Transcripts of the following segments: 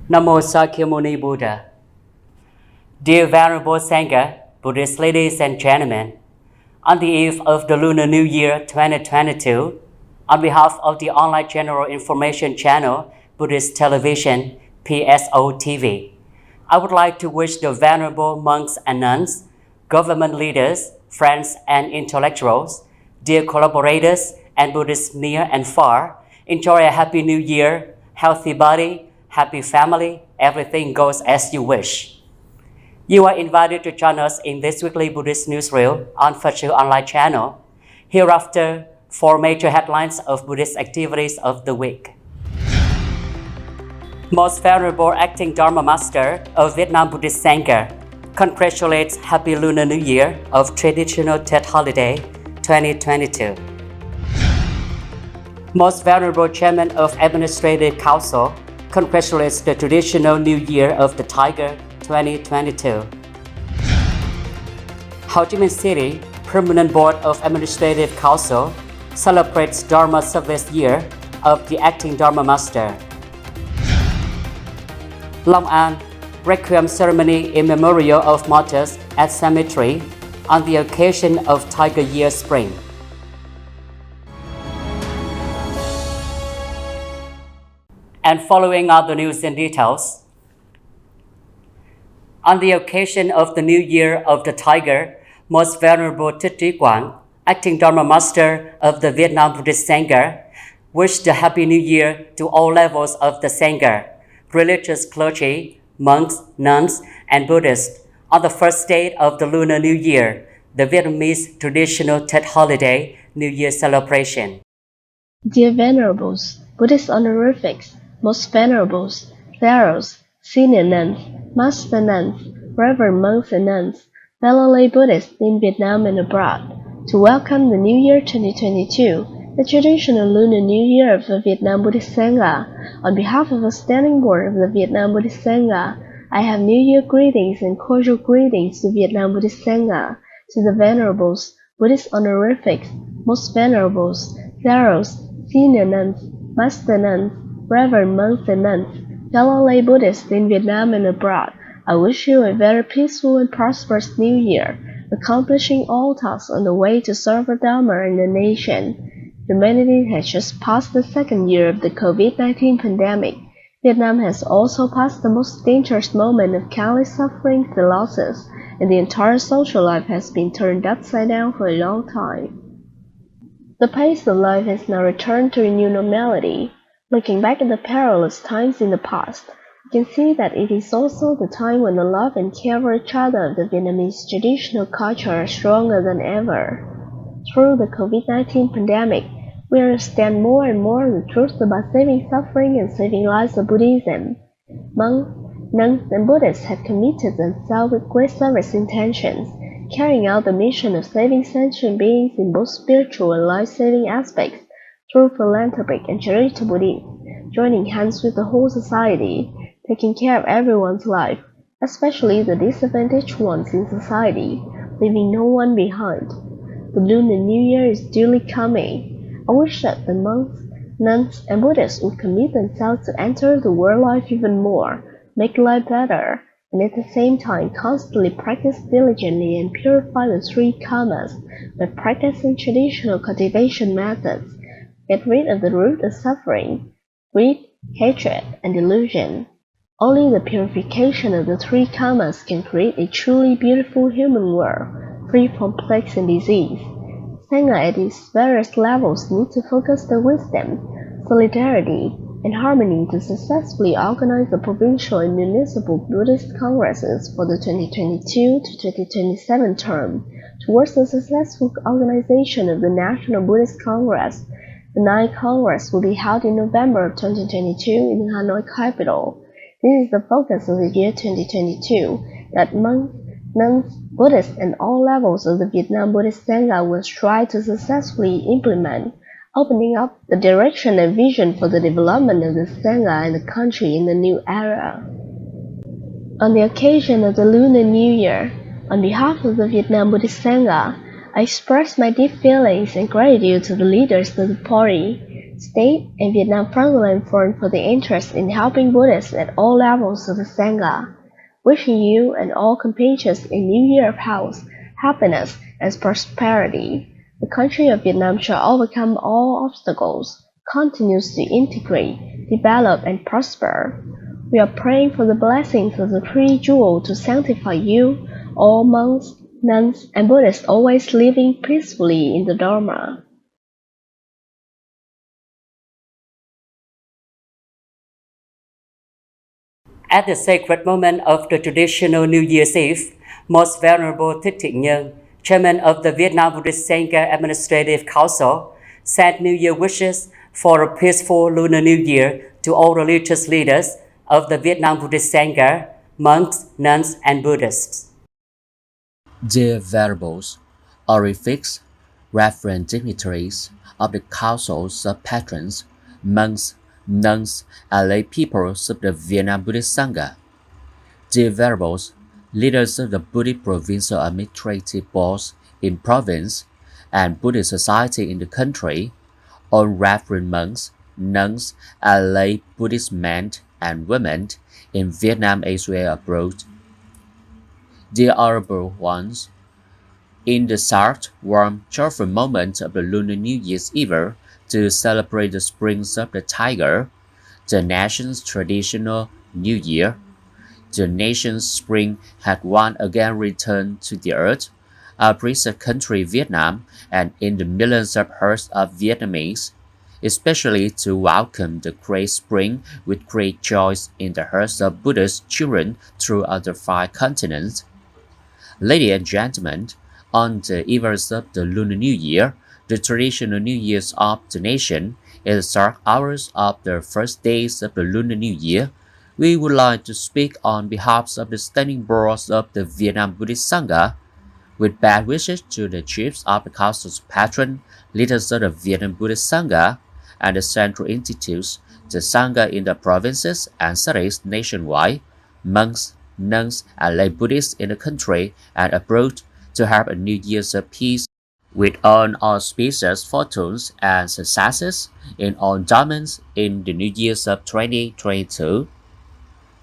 Namo Sakyamuni Buddha. Dear Venerable Sangha, Buddhist ladies and gentlemen, on the eve of the Lunar New Year 2022, on behalf of the online general information channel Buddhist Television, PSO TV, I would like to wish the venerable monks and nuns, government leaders, friends and intellectuals, dear collaborators and Buddhists near and far, enjoy a happy new year, healthy body, happy family, everything goes as you wish. You are invited to join us in this weekly Buddhist Newsreel on Phật online channel. Hereafter, 4 major headlines of Buddhist activities of the week. Most Venerable Acting Dharma Master of Vietnam Buddhist Sangha congratulates Happy Lunar New Year of traditional Tết holiday 2022. Most Venerable Chairman of Administrative Council congratulates the traditional New Year of the Tiger 2022. Ho Chi Minh City Permanent Board of Administrative Council celebrates Dharma Service Year of the Acting Dharma Master. Long An Requiem Ceremony in Memorial of Martyrs at Cemetery on the occasion of Tiger Year Spring. And following are the news in details. On the occasion of the New Year of the Tiger, Most Venerable TIongH Anh, Acting Dharma Master of the Vietnam Buddhist Sangha, wished a Happy New Year to all levels of the Sangha, religious clergy, monks, nuns, and Buddhists on the first day of the Lunar New Year, the Vietnamese traditional Tết holiday New Year celebration. Dear Venerables, Buddhist honorifics, Most Venerables, Pharaohs, Senior Nuns, Master Nuns, Reverend Monks and Nuns, fellow lay Buddhists in Vietnam and abroad, to welcome the New Year 2022, the traditional Lunar New Year of the Vietnam Buddhist Sangha. On behalf of the Standing Board of the Vietnam Buddhist Sangha, I have New Year greetings and cordial greetings to Vietnam Buddhist Sangha, to the Venerables, Buddhist honorifics, Most Venerables, Pharaohs, Senior Nuns, Master Nuns, Reverend Monks and Nuns, fellow lay Buddhists in Vietnam and abroad. I wish you a very peaceful and prosperous New Year, accomplishing all tasks on the way to serve the Dharma and the nation. Humanity has just passed the second year of the COVID-19 pandemic. Vietnam has also passed the most dangerous moment of countless sufferings and losses, and the entire social life has been turned upside down for a long time. The pace of life has now returned to a new normality. Looking back at the perilous times in the past, you can see that it is also the time when the love and care for each other of the Vietnamese traditional culture are stronger than ever. Through the COVID-19 pandemic, we understand more and more the truth about saving suffering and saving lives of Buddhism. Monks, nuns, and Buddhists have committed themselves with great service intentions, carrying out the mission of saving sentient beings in both spiritual and life-saving aspects through philanthropic and charitable deeds, joining hands with the whole society, taking care of everyone's life, especially the disadvantaged ones in society, leaving no one behind. The Lunar New Year is duly coming. I wish that the monks, nuns, and Buddhists would commit themselves to enter the world life even more, make life better, and at the same time constantly practice diligently and purify the 3 karmas by practicing traditional cultivation methods. Get rid of the root of suffering, greed, hatred, and delusion. Only the purification of the 3 karmas can create a truly beautiful human world, free from plagues and disease. Sangha at its various levels need to focus their wisdom, solidarity, and harmony to successfully organize the provincial and municipal Buddhist congresses for the 2022 to 2027 term, towards the successful organization of the National Buddhist Congress. The 9th Congress will be held in November of 2022 in the Hanoi capital. This is the focus of the year 2022, that monks, nuns, Buddhists, and all levels of the Vietnam Buddhist Sangha will strive to successfully implement, opening up the direction and vision for the development of the Sangha and the country in the new era. On the occasion of the Lunar New Year, on behalf of the Vietnam Buddhist Sangha, I express my deep feelings and gratitude to the leaders of the party, state, and Vietnam Frontline Front for the interest in helping Buddhists at all levels of the Sangha. Wishing you and all compatriots a new year of health, happiness, and prosperity. The country of Vietnam shall overcome all obstacles, continues to integrate, develop, and prosper. We are praying for the blessings of the three jewels to sanctify you, all monks, nuns, and Buddhists always living peacefully in the Dharma. At the sacred moment of the traditional New Year's Eve, Most Venerable TIionG ANH, Chairman of the Vietnam Buddhist Sangha Administrative Council, sent New Year wishes for a peaceful Lunar New Year to all religious leaders of the Vietnam Buddhist Sangha, monks, nuns, and Buddhists. Dear Venerables, honorifics, reverend dignitaries of the councils of patrons, monks, nuns, and lay peoples of the Vietnam Buddhist Sangha. Dear Venerables, leaders of the Buddhist Provincial Administrative Boards in province and Buddhist society in the country, all reverend monks, nuns, and lay Buddhist men and women in Vietnam as well as abroad. Dear honorable ones, in the sad, warm, joyful moment of the Lunar New Year's Eve to celebrate the springs of the tiger, the nation's traditional New Year, the nation's spring had once again returned to the earth, our blessed country Vietnam, and in the millions of hearts of Vietnamese, especially to welcome the great spring with great joy in the hearts of Buddhist children throughout the 5 continents. Ladies and gentlemen, on the eve of the Lunar New Year, the traditional New Year's of the nation, in the dark hours of the first days of the Lunar New Year, we would like to speak on behalf of the standing boards of the Vietnam Buddhist Sangha, with best wishes to the chiefs of the councils patron, leaders of the Vietnam Buddhist Sangha, and the central institutes, the Sangha in the provinces and cities nationwide, monks, nuns, and lay Buddhists in the country and abroad, to have a New Year's of peace with all auspicious fortunes and successes in all domains in the New Year's of 2022.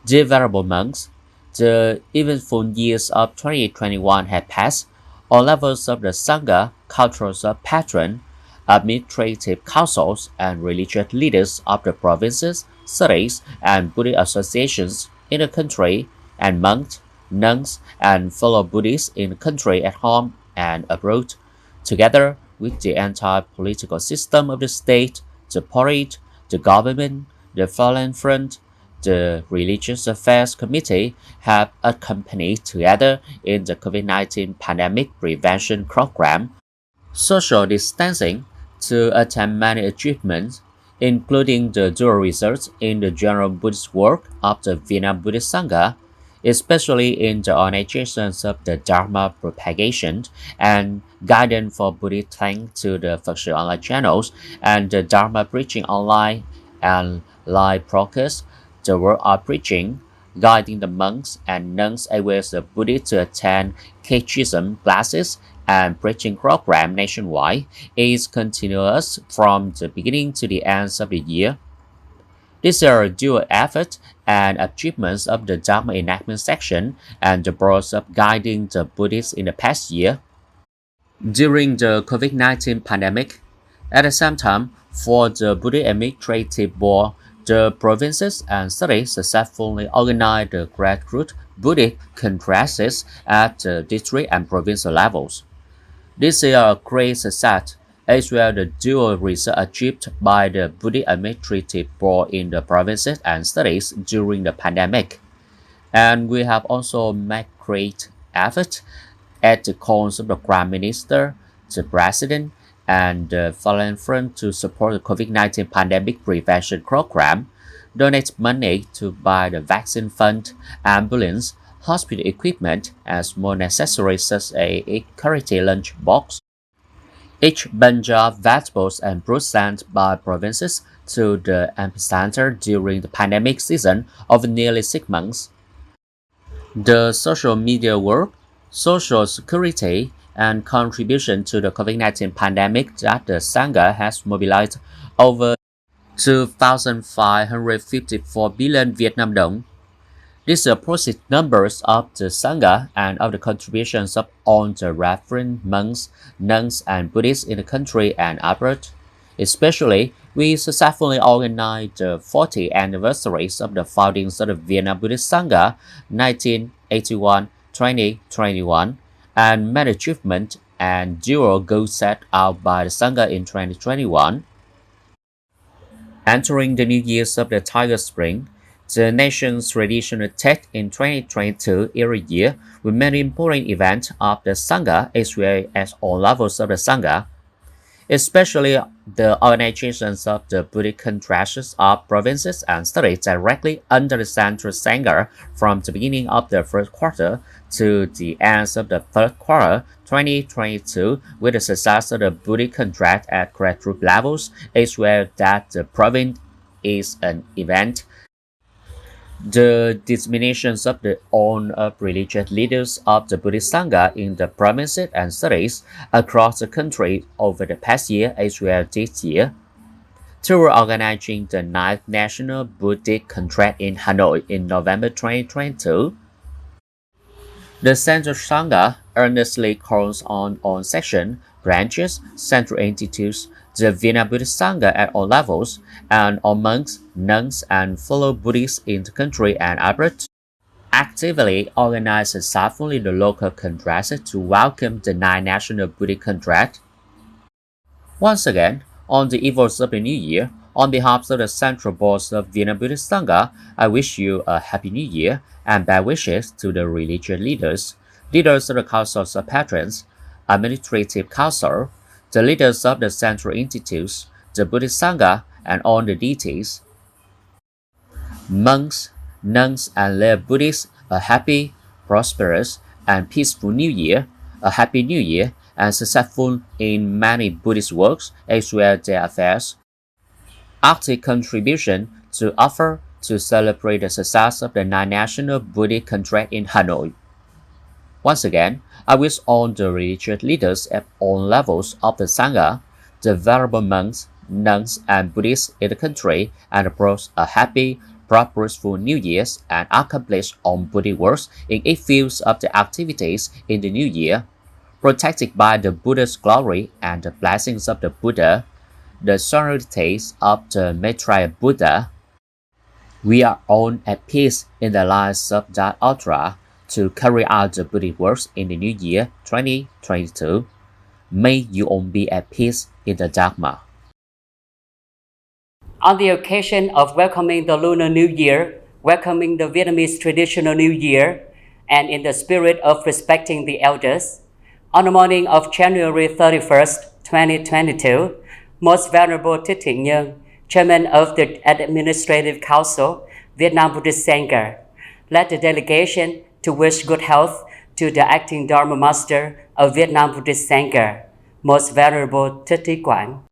Dear Venerable monks, the eventful years of 2021 have passed. All levels of the Sangha, cultures of patron, administrative councils, and religious leaders of the provinces, cities, and Buddhist associations in the country, and monks, nuns, and fellow Buddhists in the country at home and abroad, together with the entire political system of the state, the party, the government, the Foreign Front, the Religious Affairs Committee, have accompanied together in the COVID-19 pandemic prevention program, social distancing, to attain many achievements, including the dual results in the general Buddhist work of the Vietnam Buddhist Sangha, especially in the organizations of the Dharma propagation and guidance for Buddhist thanks to the Phật online channels and the Dharma preaching online and live broadcast, the work of preaching, guiding the monks and nuns as well as the Buddhists to attend catechism classes and preaching program nationwide is continuous from the beginning to the end of the year. These are dual efforts and achievements of the Dharma enactment section and the process of guiding the Buddhists in the past year. During the COVID-19 pandemic, at the same time, for the Buddhist Administrative Board, the provinces and cities successfully organized the grassroots Buddhist congresses at the district and provincial levels. This is a great success, as well as the dual result achieved by the Buddhist Administrative Board in the provinces and cities during the pandemic. And we have also made great efforts at the calls of the Prime Minister, the President, and the Foreign Front to support the COVID-19 pandemic prevention program, donate money to buy the vaccine fund, ambulance, hospital equipment, and small necessaries such as a charity lunch box. Each bunch of vegetables and fruits sent by provinces to the epicenter during the pandemic season of nearly 6 months. The social media work, social security, and contribution to the COVID-19 pandemic that the Sangha has mobilized over 2,554 billion Vietnam dong. These approximate numbers of the Sangha and of the contributions of all the reverend monks, nuns, and Buddhists in the country and abroad. Especially, we successfully organized the 40th anniversaries of the foundings of the Vietnam Buddhist Sangha 1981-2021 and many achievements and dual goals set out by the Sangha in 2021. Entering the new years of the Tiger Spring, the nation's traditional Tết in 2022 era year with many important events of the Sangha as well as all levels of the Sangha, especially the organizations of the Buddhist Conferences of provinces and states directly under the Central Sangha from the beginning of the first quarter to the end of the third quarter 2022 with the success of the Buddhist contract at grassroots levels as well that the province is an event. The disseminations of the own of religious leaders of the Buddhist Sangha in the provinces and cities across the country over the past year as well this year. Through organizing the 9th National Buddhist Contract in Hanoi in November 2022, the Central Sangha earnestly calls on all sections, branches, central institutes, the Vietnam Buddhist Sangha at all levels, and all monks, nuns, and fellow Buddhists in the country and abroad, actively organize successfully the local contracts to welcome the 9th National Buddhist Contract. Once again, on the eve of the New Year, on behalf of the Central Board of Vietnam Buddhist Sangha, I wish you a Happy New Year and best wishes to the religious leaders, leaders of the councils of patrons, administrative council, the leaders of the central institutes, the Buddhist Sangha, and all the deities. Monks, nuns, and lay Buddhists a happy, prosperous, and peaceful New Year, a Happy New Year, and successful in many Buddhist works as well as their affairs. Active contribution to offer to celebrate the success of the 9th National Buddhist Contract in Hanoi. Once again, I wish all the religious leaders at all levels of the Sangha, the venerable monks, nuns, and Buddhists in the country and abroad a happy, prosperous New Year and accomplish all Buddhist works in each field of the activities in the new year, protected by the Buddha's glory and the blessings of the Buddha, the sonorities of the Maitreya Buddha. We are all at peace in the lives of that Ultra to carry out the Buddhist works in the new year 2022. May you all be at peace in the Dharma. On the occasion of welcoming the Lunar New Year, welcoming the Vietnamese traditional New Year, and in the spirit of respecting the elders, on the morning of January 31st, 2022, Most Venerable Thiện Nhân, Chairman of the Administrative Council, Vietnam Buddhist Sangha, led the delegation to wish good health to the acting Dharma Master of Vietnam Buddhist Sangha, Most Venerable TIionG ANH.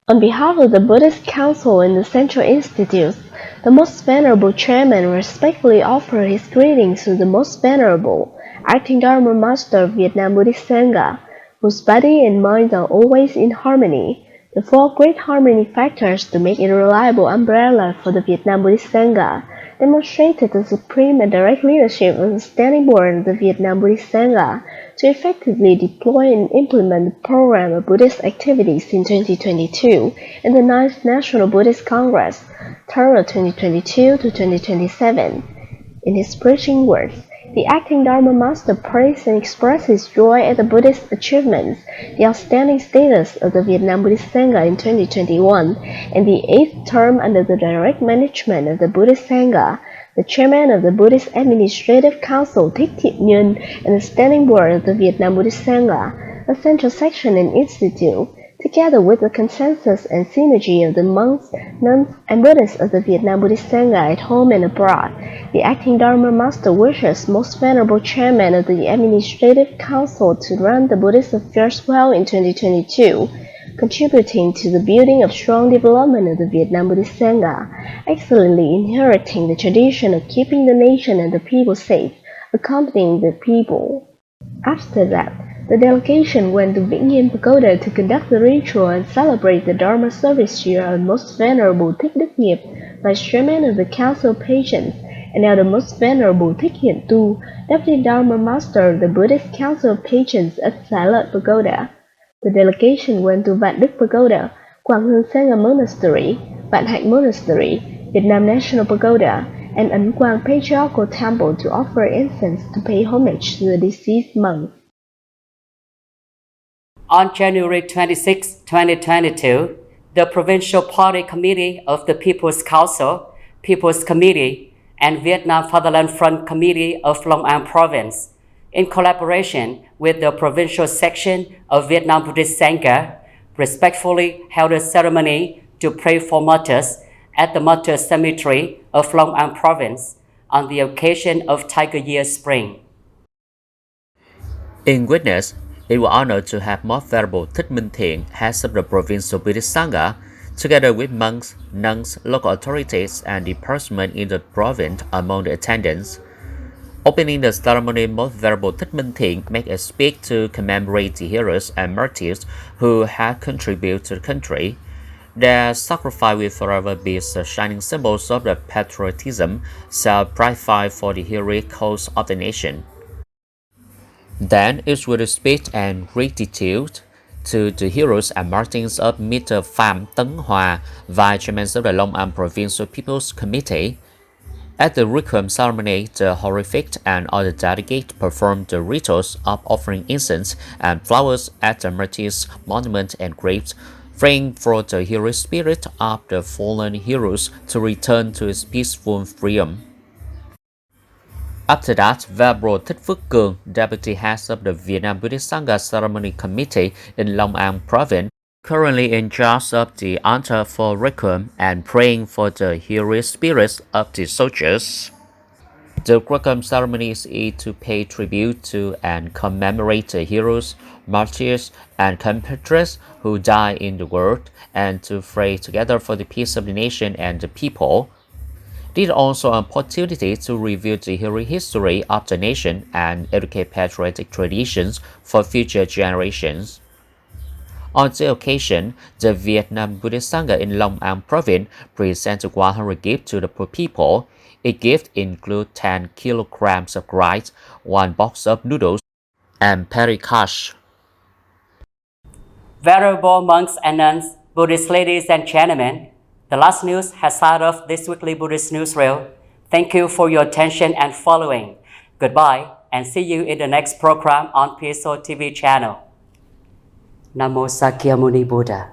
On behalf of the Buddhist Council and the Central Institutes, the Most Venerable Chairman respectfully offers his greetings to the Most Venerable acting Dharma Master of Vietnam Buddhist Sangha, whose body and mind are always in harmony, the 4 great harmony factors to make it a reliable umbrella for the Vietnam Buddhist Sangha, demonstrated the supreme and direct leadership of the Standing Board of the Vietnam Buddhist Sangha to effectively deploy and implement the program of Buddhist activities in 2022 and the 9th National Buddhist Congress, term 2022 to 2027. In his preaching words, the acting Dharma Master praised and expressed his joy at the Buddhist achievements, the outstanding status of the Vietnam Buddhist Sangha in 2021, and the 8th term under the direct management of the Buddhist Sangha. The chairman of the Buddhist Administrative Council, Thiện Nhân, and the Standing Board of the Vietnam Buddhist Sangha, a central section and institute, together with the consensus and synergy of the monks, nuns, and Buddhists of the Vietnam Buddhist Sangha at home and abroad, the acting Dharma Master wishes Most Venerable Chairman of the Administrative Council to run the Buddhist affairs well in 2022, contributing to the building of strong development of the Vietnam Buddhist Sangha, excellently inheriting the tradition of keeping the nation and the people safe, accompanying the people. After that, The delegation went to VENERABLE Pagoda to conduct the ritual and celebrate the Dharma service year of Most Venerable Thích Đức Nghiệp, Vice Chairman of the Council of Patients, and Elder Most Venerable Thích Hiển Tu, Deputy Dharma Master of the Buddhist Council of Patients at Xá Lợi Pagoda. The delegation went to Vạn Đức Pagoda, Quảng Hương Sangha Monastery, Vạn Hạnh Monastery, Vietnam National Pagoda, and Ấn Quang Patriarchal Temple to offer incense to pay homage to the deceased monks. On January 26, 2022, the Provincial Party Committee of the People's Council, People's Committee, and Vietnam Fatherland Front Committee of Long An Province, in collaboration with the Provincial Section of Vietnam Buddhist Sangha, respectfully held a ceremony to pray for martyrs at the Martyrs Cemetery of Long An Province on the occasion of Tiger Year Spring. In witness, it was honored to have Most Venerable Thích Minh Thiện, head of the Provincial Buddhist Sangha, together with monks, nuns, local authorities, and department in the province among the attendants. Opening the ceremony, Most Venerable Thích Minh Thiện made a speech to commemorate the heroes and martyrs who had contributed to the country. Their sacrifice will forever be the shining symbols of the patriotism self-sacrifice for the heroic cause of the nation. Then it was a speech and gratitude to the heroes and martyrs of Mr. Phạm Tấn Hòa, Vice Chairman of the Long An Provincial People's Committee. At the REQUIEM ceremony, the horrific and other delegates performed the rituals of offering incense and flowers at the martyrs' monument and graves, praying for the heroic spirit of the fallen heroes to return to its peaceful freedom. After that, Venerable Thích Phước Cường, Deputy Head of the Vietnam Buddhist Sangha Ceremony Committee in Long An Province, currently in charge of the altar for Requiem and praying for the heroic spirits of the soldiers. The Requiem ceremony is to pay tribute to and commemorate the heroes, martyrs, and compatriots who died in the world, and to pray together for the peace of the nation and the people. This is also an opportunity to review the heroic history of the nation and educate patriotic traditions for future generations. On the occasion, the Vietnam Buddhist Sangha in Long An Province presented 100 gifts to the poor people. Each gift includes 10 kilograms of rice, 1 box of noodles, and petty cash. Venerable monks and nuns, Buddhist ladies and gentlemen, the last news has started off this weekly Buddhist Newsreel. Thank you for your attention and following. Goodbye and see you in the next program on PSO TV channel. Namo Sakyamuni Buddha.